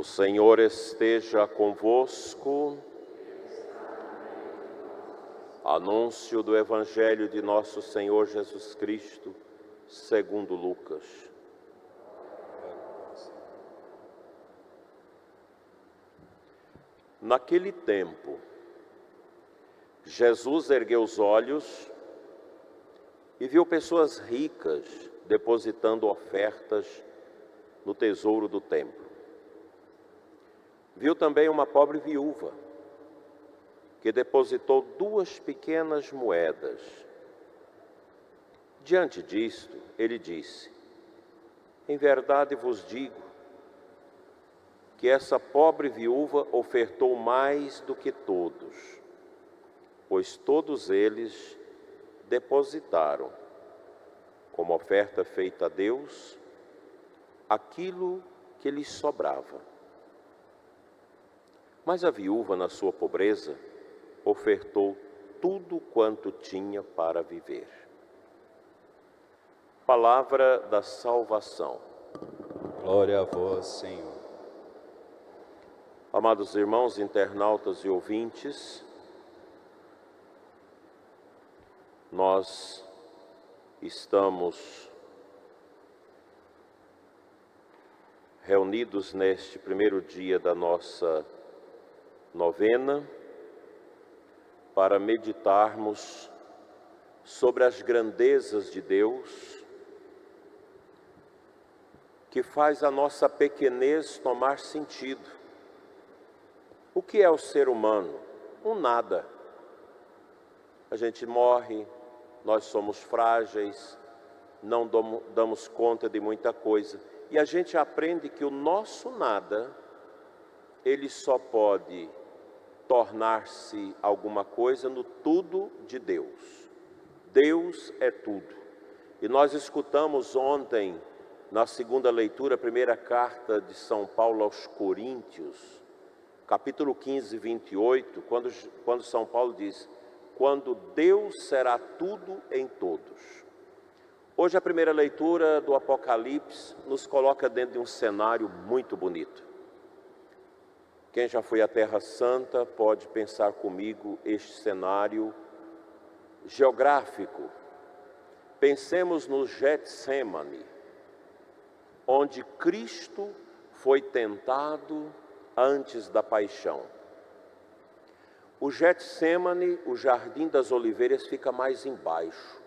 O Senhor esteja convosco. Anúncio do Evangelho de nosso Senhor Jesus Cristo, segundo Lucas. Naquele tempo, Jesus ergueu os olhos e viu pessoas ricas depositando ofertas no tesouro do templo. Viu também uma pobre viúva que depositou 2 pequenas moedas. Diante disto, ele disse: em verdade vos digo que essa pobre viúva ofertou mais do que todos, pois todos eles depositaram, como oferta feita a Deus, aquilo que lhes sobrava. Mas a viúva, na sua pobreza, ofertou tudo quanto tinha para viver. Palavra da salvação. Glória a vós, Senhor. Amados irmãos, internautas e ouvintes, nós estamos reunidos neste primeiro dia da nossa novena para meditarmos sobre as grandezas de Deus, que faz a nossa pequenez tomar sentido. O que é o ser humano? Um nada. A gente morre, nós somos frágeis, não damos conta de muita coisa. E a gente aprende que o nosso nada, ele só pode tornar-se alguma coisa no tudo de Deus. Deus é tudo. E nós escutamos ontem, na segunda leitura, a primeira carta de São Paulo aos Coríntios, capítulo 15, 28, quando São Paulo diz: quando Deus será tudo em todos. Hoje a primeira leitura do Apocalipse nos coloca dentro de um cenário muito bonito. Quem já foi à Terra Santa pode pensar comigo este cenário geográfico. Pensemos no Getsemane, onde Cristo foi tentado antes da paixão. O Getsemane, o Jardim das Oliveiras, fica mais embaixo,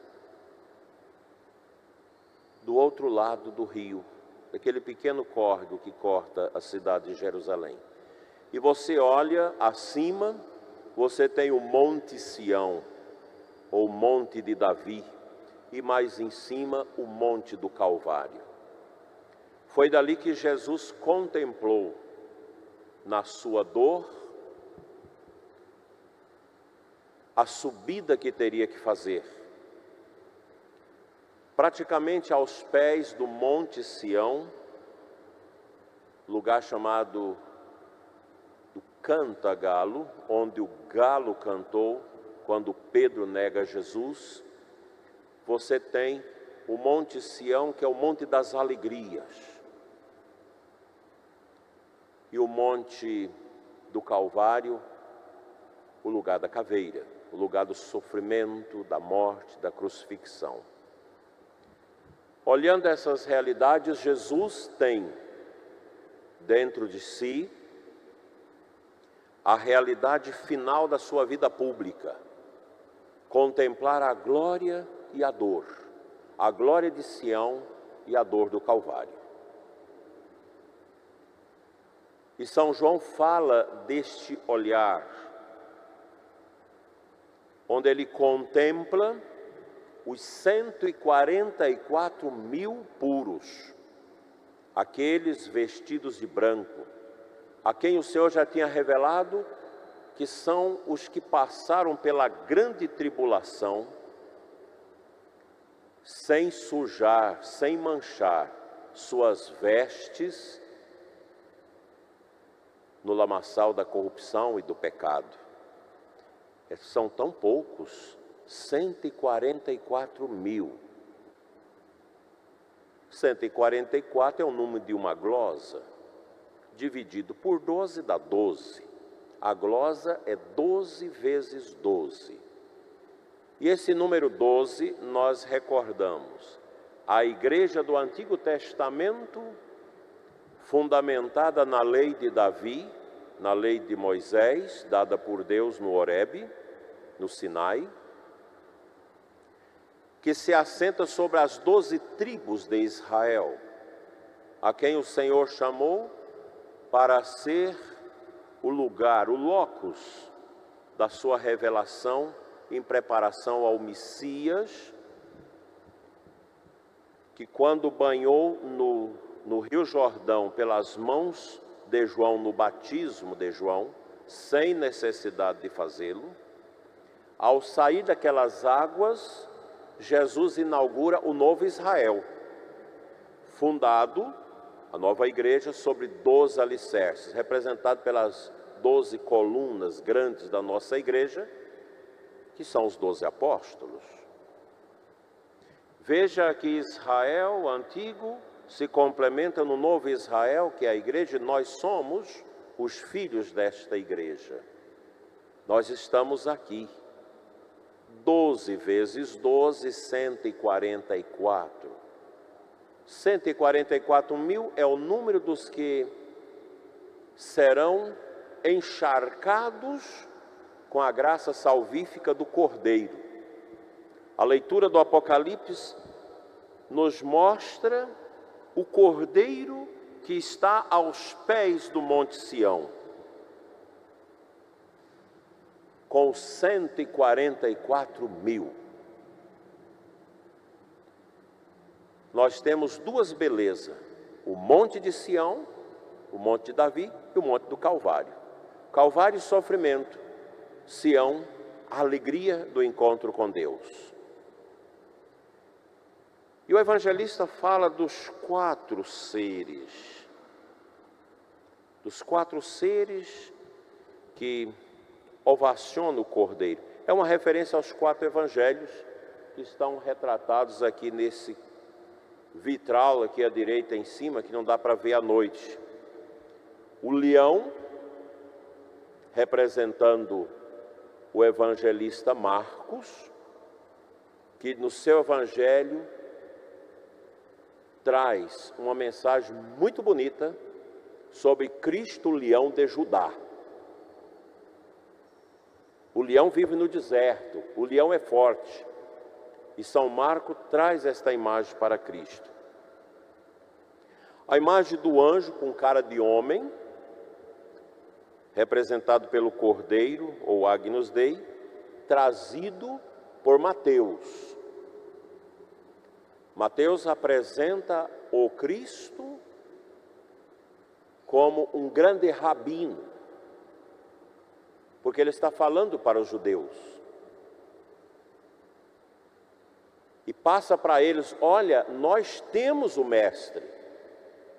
do outro lado do rio, aquele pequeno córrego que corta a cidade de Jerusalém. E você olha acima, você tem o Monte Sião, ou Monte de Davi, e mais em cima o Monte do Calvário. Foi dali que Jesus contemplou, na sua dor, a subida que teria que fazer. Praticamente aos pés do Monte Sião, lugar chamado do Canta-Galo, onde o galo cantou quando Pedro nega Jesus, você tem o Monte Sião, que é o Monte das Alegrias, e o Monte do Calvário, o lugar da caveira, o lugar do sofrimento, da morte, da crucifixão. Olhando essas realidades, Jesus tem dentro de si a realidade final da sua vida pública, contemplar a glória e a dor, a glória de Sião e a dor do Calvário. E São João fala deste olhar, onde ele contempla os 144 mil puros, aqueles vestidos de branco, a quem o Senhor já tinha revelado que são os que passaram pela grande tribulação, sem sujar, sem manchar suas vestes no lamaçal da corrupção e do pecado. São tão poucos, 144 mil. 144 é o número de uma glosa. dividido por 12 dá 12. A glosa é 12 vezes 12. E esse número 12 nós recordamos a igreja do Antigo Testamento, fundamentada na lei de Davi, na lei de Moisés, dada por Deus no Horebe, no Sinai, que se assenta sobre as 12 tribos de Israel, a quem o Senhor chamou para ser o lugar, o locus da sua revelação em preparação ao Messias, que quando banhou no Rio Jordão pelas mãos de João, no batismo de João, sem necessidade de fazê-lo, ao sair daquelas águas, Jesus inaugura o novo Israel, fundado, a nova igreja, sobre 12 alicerces, representado pelas 12 colunas grandes da nossa igreja, que são os 12 apóstolos. Veja que Israel antigo se complementa no novo Israel, que é a igreja, e nós somos os filhos desta igreja. Nós estamos aqui. 12 vezes 12, 144. 144 mil é o número dos que serão encharcados com a graça salvífica do Cordeiro. A leitura do Apocalipse nos mostra o Cordeiro que está aos pés do Monte Sião, com 144 mil. Nós temos duas belezas, o Monte de Sião, o Monte de Davi e o Monte do Calvário. Calvário, sofrimento, Sião, a alegria do encontro com Deus. E o evangelista fala dos 4 seres, que ovaciona o Cordeiro. É uma referência aos 4 evangelhos que estão retratados aqui nesse vitral, aqui à direita em cima, que não dá para ver à noite. O leão, representando o evangelista Marcos, que no seu evangelho traz uma mensagem muito bonita sobre Cristo, o leão de Judá. O leão vive no deserto, o leão é forte. E São Marcos traz esta imagem para Cristo. A imagem do anjo com cara de homem, representado pelo Cordeiro, ou Agnus Dei, trazido por Mateus. Mateus apresenta o Cristo como um grande rabino, porque ele está falando para os judeus. E passa para eles: olha, nós temos o mestre,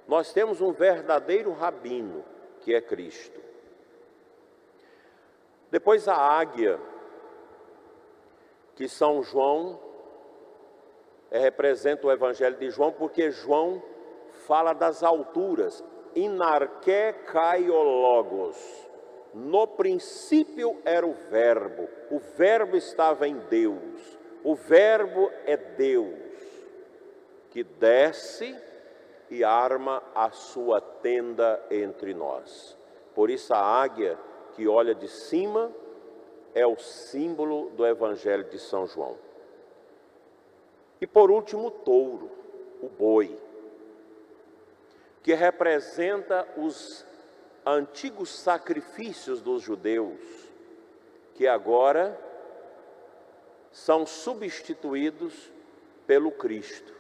nós temos um verdadeiro rabino, que é Cristo. Depois a águia, que São João representa o Evangelho de João, porque João fala das alturas. Inarché kaiologos. No princípio era o verbo estava em Deus, o verbo é Deus, que desce e arma a sua tenda entre nós. Por isso a águia que olha de cima é o símbolo do Evangelho de São João. E por último o touro, o boi, que representa os antigos sacrifícios dos judeus, que agora são substituídos pelo Cristo.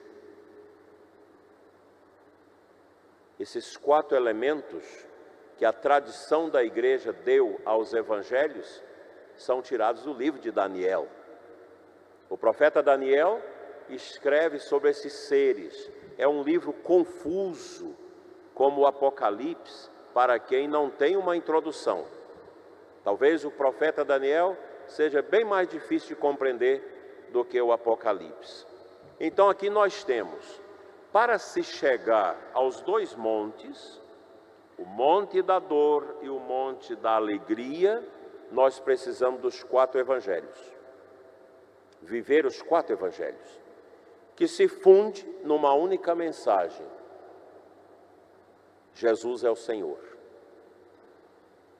Esses 4 elementos que a tradição da igreja deu aos evangelhos são tirados do livro de Daniel. O profeta Daniel escreve sobre esses seres. É um livro confuso, como o Apocalipse, para quem não tem uma introdução. Talvez o profeta Daniel seja bem mais difícil de compreender do que o Apocalipse. Então aqui nós temos, para se chegar aos 2 montes, o monte da dor e o monte da alegria, nós precisamos dos 4 evangelhos. Viver os 4 evangelhos, que se funde numa única mensagem: Jesus é o Senhor.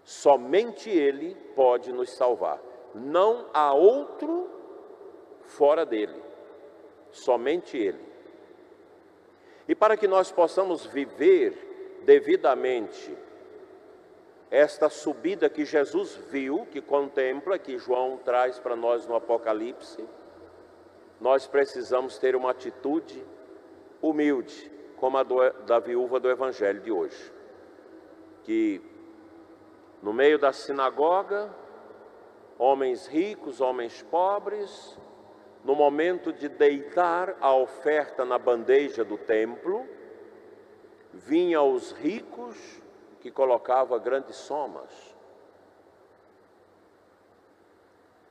Somente Ele pode nos salvar. Não há outro fora dele. Somente Ele. E para que nós possamos viver devidamente esta subida que Jesus viu, que contempla, que João traz para nós no Apocalipse, nós precisamos ter uma atitude humilde, como a da viúva do Evangelho de hoje, que no meio da sinagoga, homens ricos, homens pobres, no momento de deitar a oferta na bandeja do templo, vinha os ricos que colocavam grandes somas,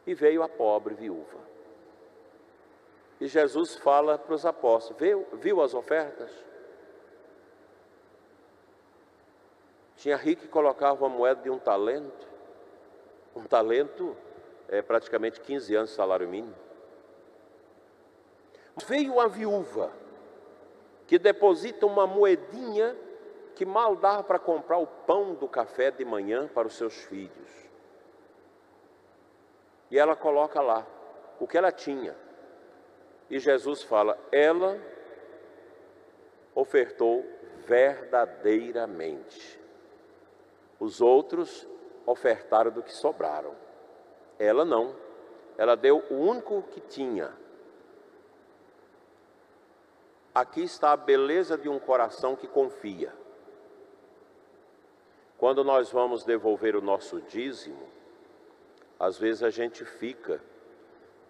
e veio a pobre viúva. E Jesus fala para os apóstolos: viu as ofertas? Tinha rico que colocava uma moeda de um talento. Um talento é praticamente 15 anos de salário mínimo. Veio a viúva que deposita uma moedinha que mal dava para comprar o pão do café de manhã para os seus filhos. E ela coloca lá o que ela tinha. E Jesus fala: ela ofertou verdadeiramente. Os outros ofertaram do que sobraram. Ela não. Ela deu o único que tinha. Aqui está a beleza de um coração que confia. Quando nós vamos devolver o nosso dízimo, às vezes a gente fica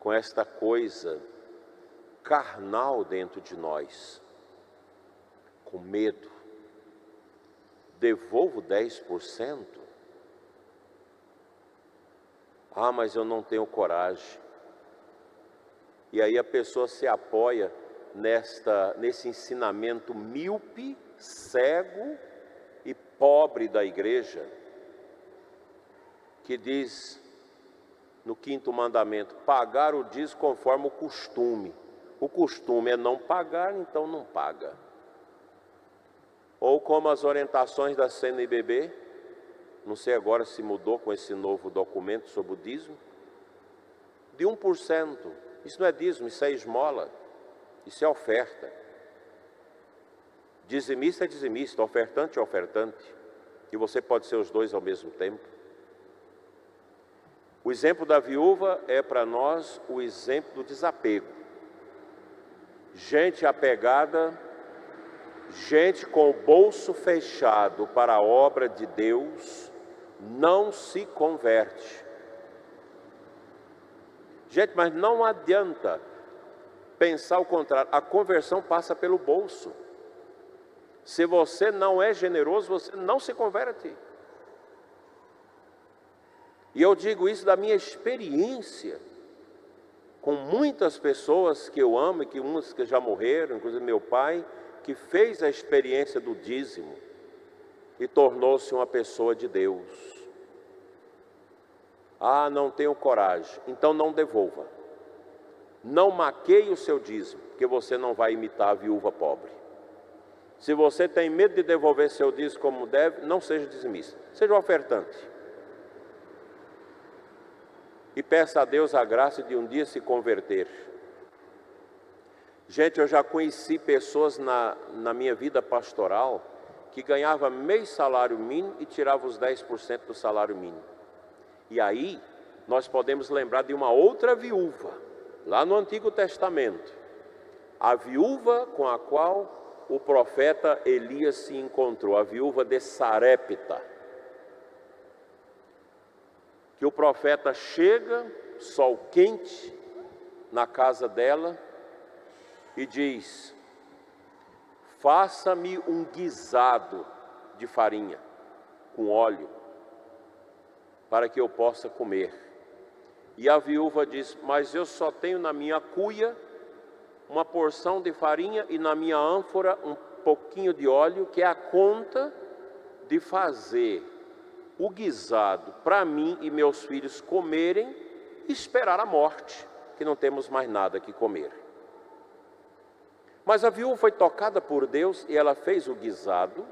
com esta coisa carnal dentro de nós, com medo. Devolvo 10%? Ah, mas eu não tenho coragem. E aí a pessoa se apoia nesse ensinamento míope, cego e pobre da igreja, que diz no 5º mandamento: pagar o dízimo conforme o costume. O costume é não pagar, então não paga. Ou como as orientações da CNBB, não sei agora se mudou com esse novo documento sobre o dízimo, de 1%. Isso não é dízimo, isso é esmola, isso é oferta. Dizimista é dizimista, ofertante é ofertante. E você pode ser os dois ao mesmo tempo. O exemplo da viúva é para nós o exemplo do desapego. Gente apegada, gente com o bolso fechado para a obra de Deus, não se converte. Gente, mas não adianta pensar o contrário. A conversão passa pelo bolso. Se você não é generoso, você não se converte. E eu digo isso da minha experiência com muitas pessoas que eu amo e que umas que já morreram, inclusive meu pai, que fez a experiência do dízimo e tornou-se uma pessoa de Deus. Ah, não tenho coragem, então não devolva. Não maqueie o seu dízimo, porque você não vai imitar a viúva pobre. Se você tem medo de devolver seu dízimo como deve, não seja dizimista, seja ofertante. E peça a Deus a graça de um dia se converter. Gente, eu já conheci pessoas na minha vida pastoral que ganhava meio salário mínimo e tirava os 10% do salário mínimo. E aí, nós podemos lembrar de uma outra viúva, lá no Antigo Testamento. A viúva com a qual o profeta Elias se encontrou, a viúva de Sarepta. Que o profeta chega, sol quente, na casa dela e diz: faça-me um guisado de farinha com óleo, para que eu possa comer. E a viúva diz: mas eu só tenho na minha cuia uma porção de farinha e na minha ânfora um pouquinho de óleo, que é a conta de fazer o guisado para mim e meus filhos comerem e esperar a morte, que não temos mais nada que comer. Mas a viúva foi tocada por Deus e ela fez o guisado,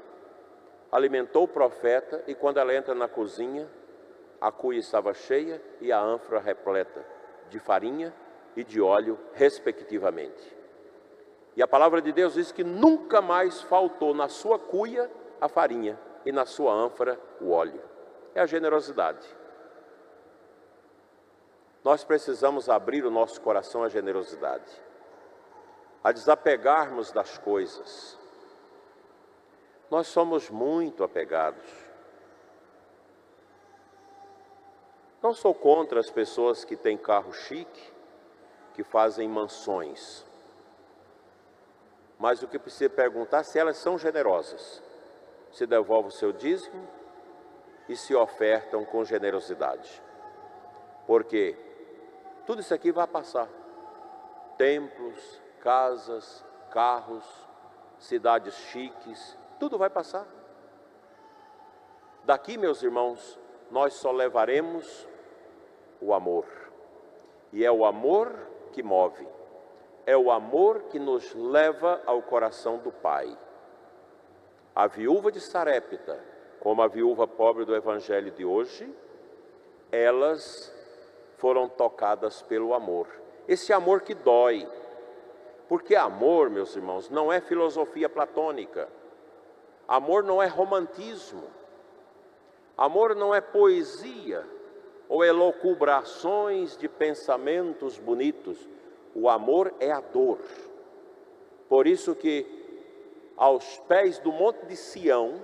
alimentou o profeta, e quando ela entra na cozinha, a cuia estava cheia e a ânfora repleta de farinha e de óleo, respectivamente. E a palavra de Deus diz que nunca mais faltou na sua cuia a farinha e na sua ânfora o óleo. É a generosidade. Nós precisamos abrir o nosso coração à generosidade, a desapegarmos das coisas. Nós somos muito apegados. Não sou contra as pessoas que têm carro chique, que fazem mansões. Mas o que precisa perguntar é se elas são generosas, se devolvem o seu dízimo e se ofertam com generosidade. Porque tudo isso aqui vai passar. Templos, casas, carros, cidades chiques, tudo vai passar. Daqui, meus irmãos, nós só levaremos o amor. E é o amor que move. É o amor que nos leva ao coração do Pai. A viúva de Sarepta, como a viúva pobre do Evangelho de hoje, elas foram tocadas pelo amor. Esse amor que dói. Porque amor, meus irmãos, não é filosofia platônica. Amor não é romantismo. Amor não é poesia ou elucubrações de pensamentos bonitos. O amor é a dor. Por isso que aos pés do monte de Sião,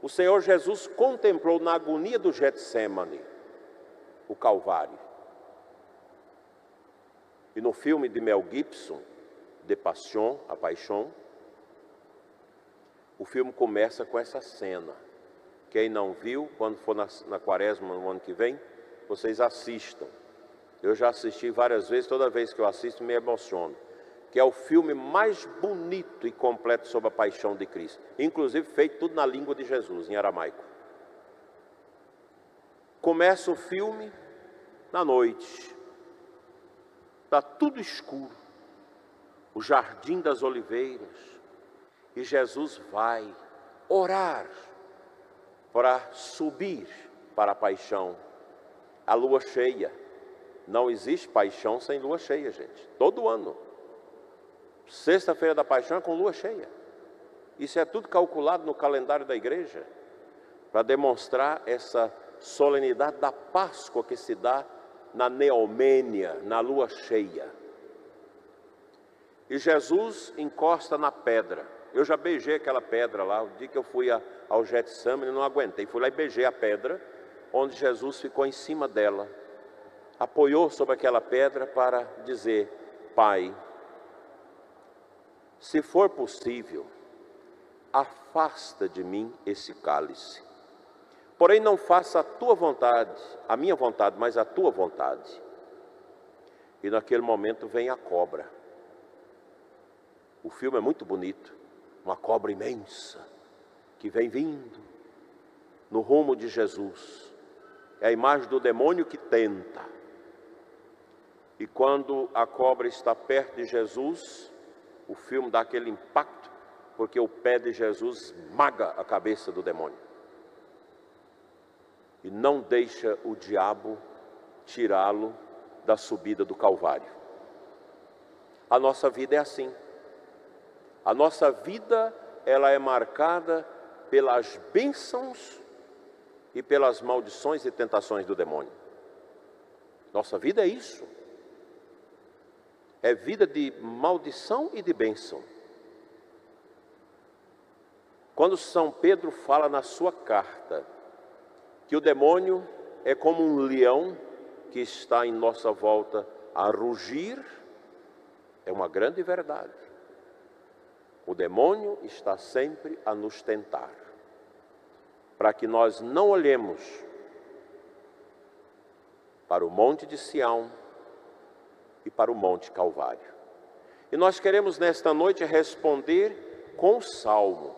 o Senhor Jesus contemplou na agonia do Getsêmani o Calvário. E no filme de Mel Gibson, De Passion, A Paixão, o filme começa com essa cena. Quem não viu, quando for na quaresma no ano que vem, vocês assistam. Eu já assisti várias vezes, toda vez que eu assisto me emociono. Que é o filme mais bonito e completo sobre a paixão de Cristo. Inclusive feito tudo na língua de Jesus, em aramaico. Começa o filme na noite. Está tudo escuro. O jardim das oliveiras. E Jesus vai orar para subir para a paixão. A lua cheia. Não existe paixão sem lua cheia, gente. Todo ano. Sexta-feira da paixão é com lua cheia. Isso é tudo calculado no calendário da igreja, para demonstrar essa solenidade da Páscoa que se dá na Neomênia, na lua cheia. E Jesus encosta na pedra. Eu já beijei aquela pedra lá, o dia que eu fui ao Getsemane, não aguentei. Fui lá e beijei a pedra, onde Jesus ficou em cima dela. Apoiou sobre aquela pedra para dizer: Pai, se for possível, afasta de mim esse cálice. Porém não faça a tua vontade, a minha vontade, mas a tua vontade. E naquele momento vem a cobra. O filme é muito bonito. Uma cobra imensa que vem vindo no rumo de Jesus. É a imagem do demônio que tenta. E quando a cobra está perto de Jesus, o filme dá aquele impacto, porque o pé de Jesus esmaga a cabeça do demônio. E não deixa o diabo tirá-lo da subida do Calvário. A nossa vida é assim. A nossa vida, ela é marcada pelas bênçãos e pelas maldições e tentações do demônio. Nossa vida é isso. É vida de maldição e de bênção. Quando São Pedro fala na sua carta que o demônio é como um leão que está em nossa volta a rugir, é uma grande verdade. O demônio está sempre a nos tentar, para que nós não olhemos para o monte de Sião e para o monte Calvário. E nós queremos nesta noite responder com o Salmo.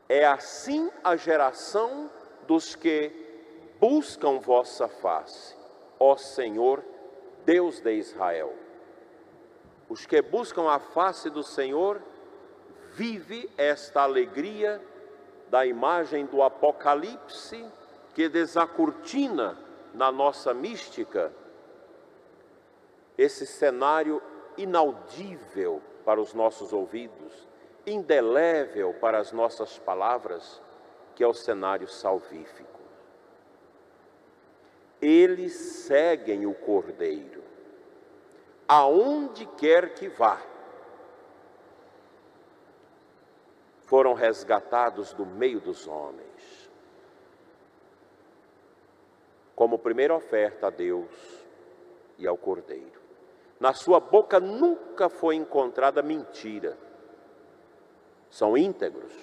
É assim a geração dos que buscam vossa face, ó Senhor, Deus de Israel. Os que buscam a face do Senhor, vive esta alegria da imagem do Apocalipse que desacortina na nossa mística esse cenário inaudível para os nossos ouvidos, indelével para as nossas palavras, que é o cenário salvífico. Eles seguem o Cordeiro, aonde quer que vá. Foram resgatados do meio dos homens, como primeira oferta a Deus e ao Cordeiro. Na sua boca nunca foi encontrada mentira. São íntegros.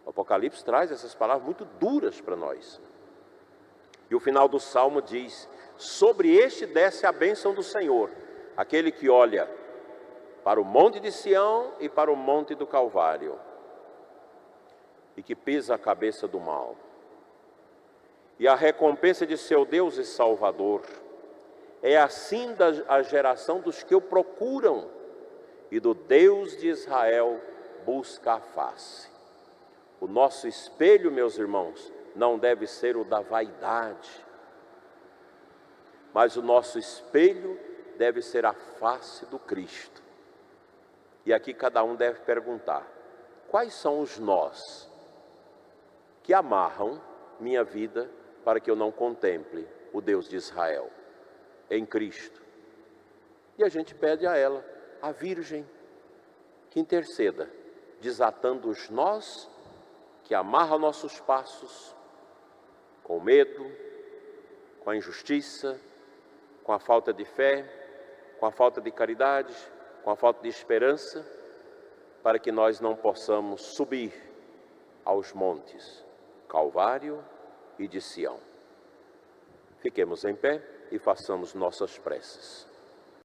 O Apocalipse traz essas palavras muito duras para nós. E o final do Salmo diz: sobre este desce a bênção do Senhor, aquele que olha para o monte de Sião e para o monte do Calvário, e que pisa a cabeça do mal. E a recompensa de seu Deus e Salvador. É assim a geração dos que o procuram, e do Deus de Israel busca a face. O nosso espelho, meus irmãos, não deve ser o da vaidade, mas o nosso espelho deve ser a face do Cristo. E aqui cada um deve perguntar: quais são os nós que amarram minha vida para que eu não contemple o Deus de Israel em Cristo? E a gente pede a ela, a Virgem, que interceda, desatando os nós que amarram nossos passos com medo, com a injustiça, com a falta de fé, com a falta de caridade, com a falta de esperança, para que nós não possamos subir aos montes Calvário e de Sião. Fiquemos em pé e façamos nossas preces.